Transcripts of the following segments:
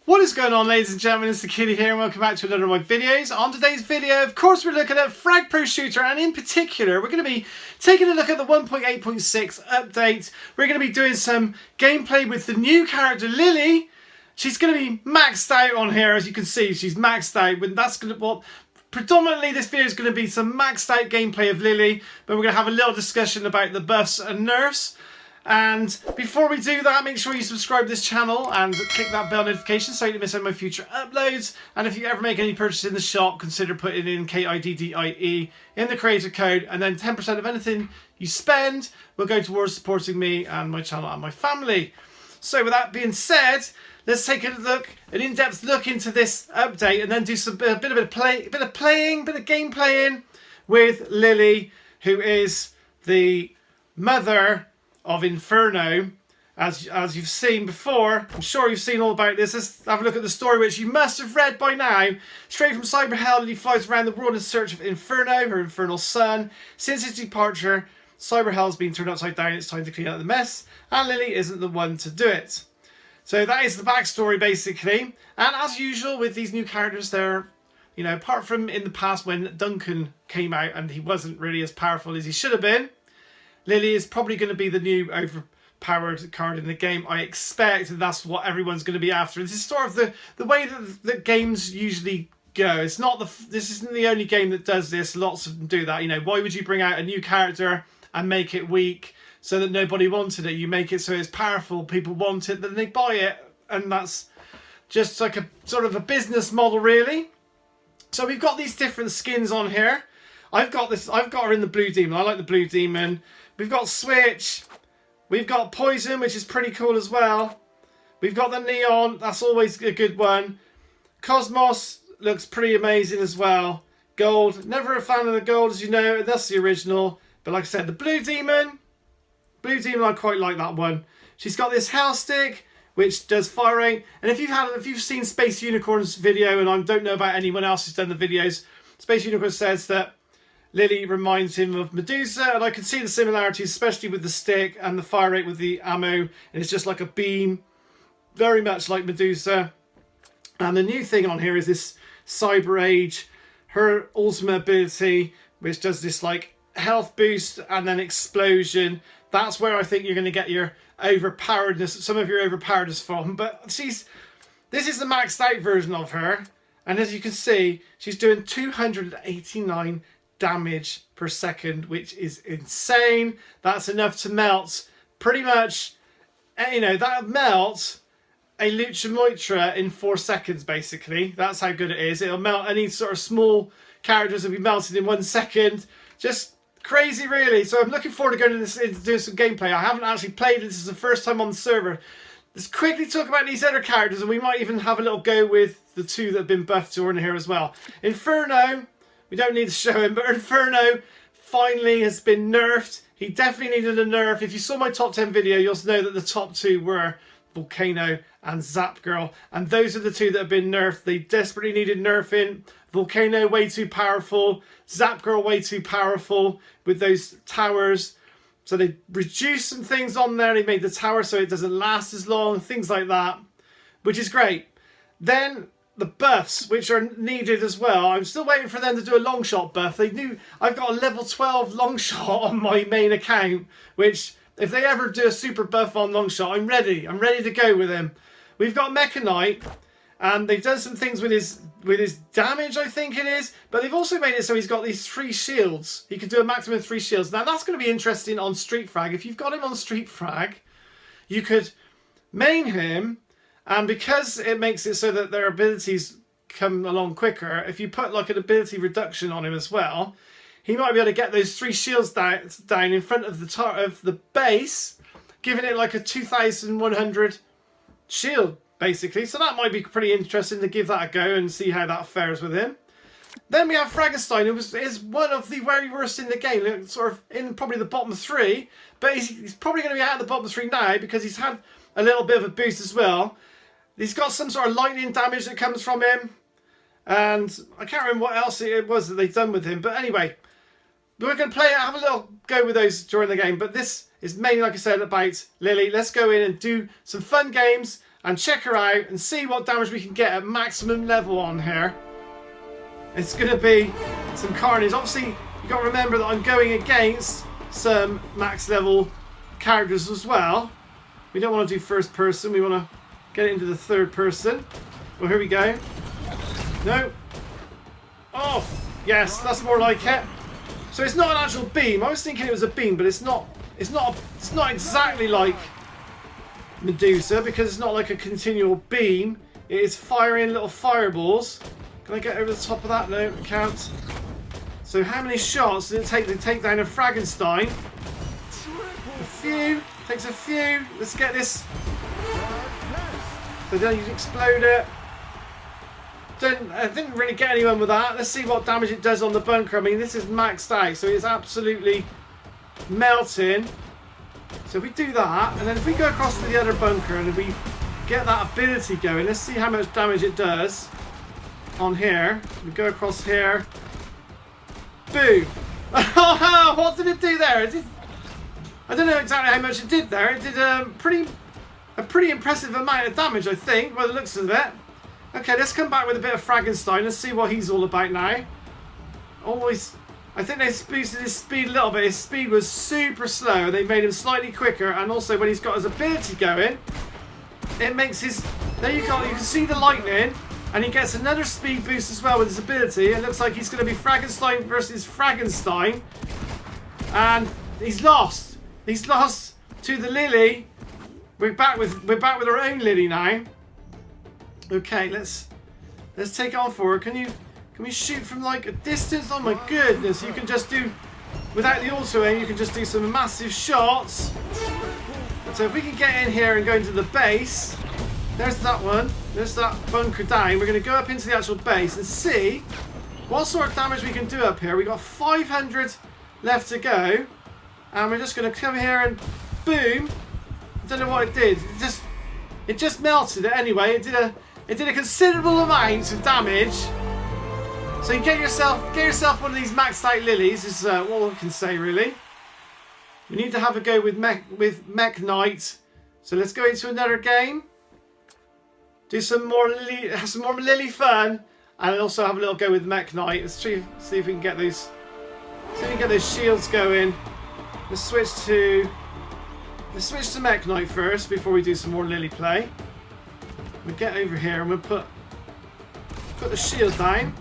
What is going on, ladies and gentlemen? It's the Kitty here and welcome back to another of my videos. On today's video, of course, we're looking at Frag Pro Shooter, and in particular we're going to be taking a look at the 1.8.6 update. We're going to be doing some gameplay with the new character Lilli. She's going to be maxed out on here, as you can see. She's maxed out. But that's going to, well, predominantly this video is going to be some maxed out gameplay of Lilli, but we're going to have a little discussion about the buffs and nerfs. And before we do that, make sure you subscribe to this channel and click that bell notification so you don't miss any of my future uploads. And if you ever make any purchase in the shop, consider putting in KIDDIE in the creator code, and then 10% of anything you spend will go towards supporting me and my channel and my family. So with that being said, let's take a look, an in-depth look into this update, and then do some bit of game playing with Lilli, who is the mother of Inferno, as you've seen before. I'm sure you've seen all about this. Let's have a look at the story, which you must have read by now. Straight from cyber hell, Lilli flies around the world in search of Inferno, her infernal son. Since his departure, cyber hell has been turned upside down. It's time to clean up the mess, and Lilli isn't the one to do it. So that is the backstory, basically. And as usual with these new characters, they're, you know, apart from in the past when Duncan came out and he wasn't really as powerful as he should have been, Lilli is probably going to be the new overpowered card in the game, I expect, and that's what everyone's going to be after. This is sort of the way that games usually go. It's not this isn't the only game that does this. Lots of them do that. You know, why would you bring out a new character and make it weak so that nobody wanted it? You make it so it's powerful, people want it, then they buy it, and that's just like a sort of a business model, really. So we've got these different skins on here. I've got her in the Blue Demon. I like the Blue Demon. We've got Switch. We've got Poison, which is pretty cool as well. We've got the Neon. That's always a good one. Cosmos looks pretty amazing as well. Gold. Never a fan of the gold, as you know. That's the original. But like I said, the Blue Demon. Blue Demon, I quite like that one. She's got this Hell Stick, which does fire rate. And if you've seen Space Unicorn's video, and I don't know about anyone else who's done the videos, Space Unicorn says that Lilli reminds him of Medusa, and I can see the similarities, especially with the stick and the fire rate with the ammo. And it's just like a beam, very much like Medusa. And the new thing on here is this Cyber Age, her ultimate ability, which does this like health boost and then explosion. That's where I think you're going to get your overpoweredness, some of your overpoweredness from. But this is the maxed out version of her, and as you can see, she's doing 289 damage per second, which is insane. That's enough to melt pretty much, you know, that melts a Lucha Moitra in 4 seconds, basically. That's how good it is. It'll melt any sort of small characters will be melted in 1 second. Just crazy, really. So I'm looking forward to going into doing some gameplay. I haven't actually played it. This is the first time on the server. Let's quickly talk about these other characters, and we might even have a little go with the two that have been buffed or in here as well. Inferno, we don't need to show him, but Inferno finally has been nerfed. He definitely needed a nerf. If you saw my top 10 video, you'll know that the top two were Volcano and Zap Girl, and those are the two that have been nerfed. They desperately needed nerfing. Volcano way too powerful, Zap Girl way too powerful with those towers. So they reduced some things on there. They made the tower so it doesn't last as long, things like that, which is great. Then the buffs, which are needed as well. I'm still waiting for them to do a long shot buff. They knew I've got a level 12 long shot on my main account, which if they ever do a super buff on long shot, I'm ready. I'm ready to go with him. We've got Mechanite, and they've done some things with his damage, I think it is, but they've also made it so he's got these 3 shields. He can do a maximum of 3 shields. Now that's going to be interesting on Street Frag. If you've got him on Street Frag, you could main him, and because it makes it so that their abilities come along quicker, if you put like an ability reduction on him as well, he might be able to get those 3 shields down in front of the base, giving it like a 2,100 shield, basically. So that might be pretty interesting to give that a go and see how that fares with him. Then we have Fraggenstein, who is one of the very worst in the game, sort of in probably the bottom 3, but he's probably going to be out of the bottom 3 now because he's had a little bit of a boost as well. He's got some sort of lightning damage that comes from him, and I can't remember what else it was that they've done with him, but anyway, we're going to have a little go with those during the game, but this is mainly, like I said, about Lilli. Let's go in and do some fun games and check her out and see what damage we can get at maximum level on her. It's going to be some carnage. Obviously, you got to remember that I'm going against some max level characters as well. We don't want to do first person. We want to get it into the third person. Well, here we go. No. Oh, yes, that's more like it. So it's not an actual beam. I was thinking it was a beam, but it's not. It's not exactly like Medusa because it's not like a continual beam. It is firing little fireballs. Can I get over the top of that? No, I can't. So how many shots did it take to take down a Fraggenstein? A few. Takes a few. Let's get this. So then you explode it. I didn't really get anyone with that. Let's see what damage it does on the bunker. I mean, this is maxed out, so it's absolutely melting. So if we do that, and then if we go across to the other bunker and we get that ability going, let's see how much damage it does on here. We go across here. Boom! What did it do there? I don't know exactly how much it did there. It did a pretty impressive amount of damage, I think, by the looks of it. Okay, let's come back with a bit of Fraggenstein and see what he's all about now. I think they boosted his speed a little bit. His speed was super slow. They made him slightly quicker, and also when he's got his ability going, it makes his... There you go. You can see the lightning, and he gets another speed boost as well with his ability. It looks like he's going to be Fraggenstein versus Fraggenstein, and he's lost. He's lost to the Lilli. We're back with our own Lilli now. Okay, let's take it on forward. Can we shoot from like a distance? Oh my goodness! You can just do without the auto aim. You can just do some massive shots. So if we can get in here and go into the base, there's that one. There's that bunker down. We're going to go up into the actual base and see what sort of damage we can do up here. We got 500 left to go, and we're just going to come here and boom. I don't know what it did. It just melted it anyway. It did a considerable amount of damage. So you get yourself one of these maxed out Lilies. Is all I can say really. We need to have a go with Mech Knight. So let's go into another game. Do some more Lilli fun, and also have a little go with Mech Knight. Let's see if we can get those. See if we can get those shields going. Let's switch to Mech Knight first before we do some more Lilli play. We get over here and we'll put the shield down.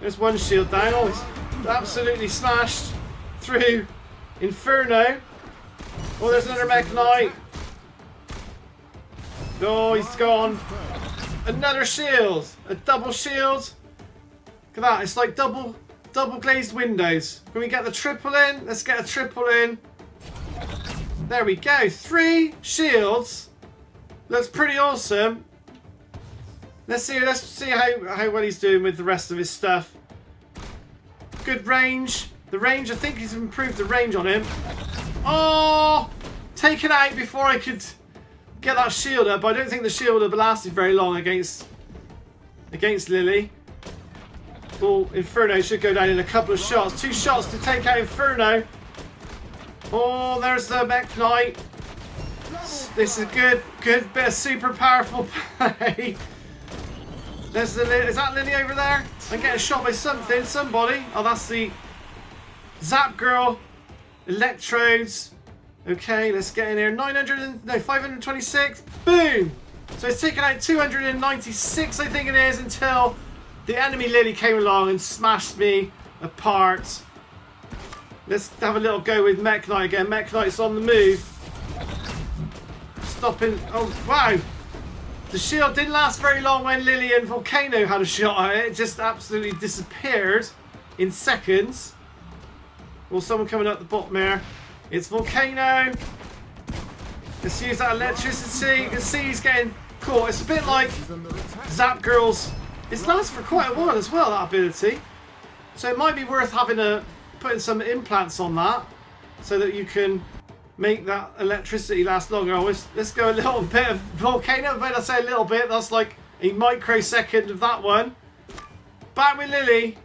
There's one shield down. Oh, it's absolutely smashed through Inferno. Oh, there's another Mech Knight. Oh, he's gone. Another shield. A double shield. Look at that. It's like double glazed windows. Can we get the triple in? Let's get a triple in. There we go. 3 shields. Looks pretty awesome. Let's see how well he's doing with the rest of his stuff. Good range. The range, I think he's improved the range on him. Oh! Taken out before I could get that shield up. I don't think the shield would have lasted very long against Lilli. Well, Inferno should go down in a couple of shots. 2 shots to take out Inferno. Oh, there's the Mech Knight. This is a good bit of super powerful play. Is that Lilli over there? I'm getting shot by somebody. Oh, that's the Zap girl. Electrodes. Okay, let's get in here. 526. Boom! So it's taken out 296, I think it is, until the enemy Lilli came along and smashed me apart. Let's have a little go with Mech Knight again. Mech Knight's on the move. Stopping. Oh, wow! The shield didn't last very long when Lilli and Volcano had a shot at it. It just absolutely disappeared in seconds. Well, someone coming up the bottom there. It's Volcano. Let's use that electricity. You can see he's getting caught. It's a bit like Zap Girls. It's lasted for quite a while as well, that ability. So it might be worth putting some implants on that so that you can make that electricity last longer. Let's go a little bit of Volcano. When I say a little bit, that's like a microsecond of that one. Back with Lilli.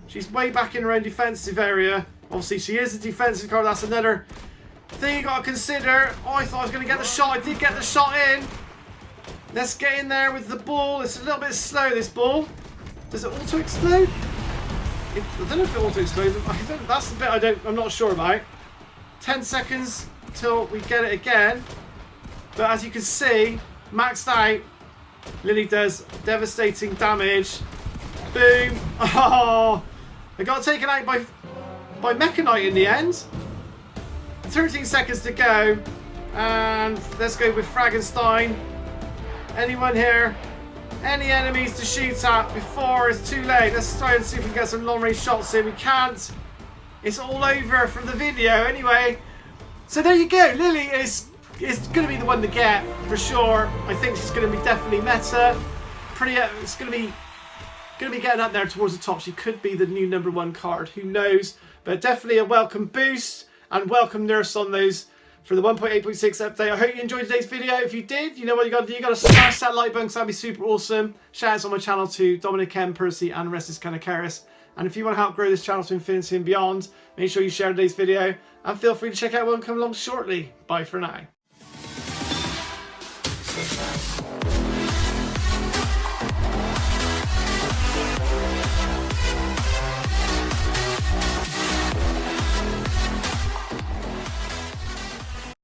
She's way back in her own defensive area. Obviously, she is a defensive card. That's another thing you got to consider. Oh, I thought I was going to get the shot. I did get the shot in. Let's get in there with the ball. It's a little bit slow, this ball. Does it auto-explode? I don't know if it auto-explodes. That's the bit I'm not sure about. 10 seconds till we get it again. But as you can see, maxed out, Lilli does devastating damage. Boom. Oh, I got taken out by Mechanite in the end. 13 seconds to go. And let's go with Fraggenstein. Anyone here? Any enemies to shoot at before it's too late? Let's try and see if we can get some long range shots in. We can't. It's all over from the video anyway. So there you go. Lilli is going to be the one to get for sure. I think she's going to be definitely meta. It's going to be getting up there towards the top. She could be the new #1 card. Who knows? But definitely a welcome boost and welcome nurse on those for the 1.8.6 update. I hope you enjoyed today's video. If you did, you know what you got to do. You got to smash that like button because that'd be super awesome. Shout outs on my channel to Dominic M, Percy, and Restus Kanakaris. And if you want to help grow this channel to infinity and beyond, make sure you share today's video and feel free to check out one coming along shortly. Bye for now.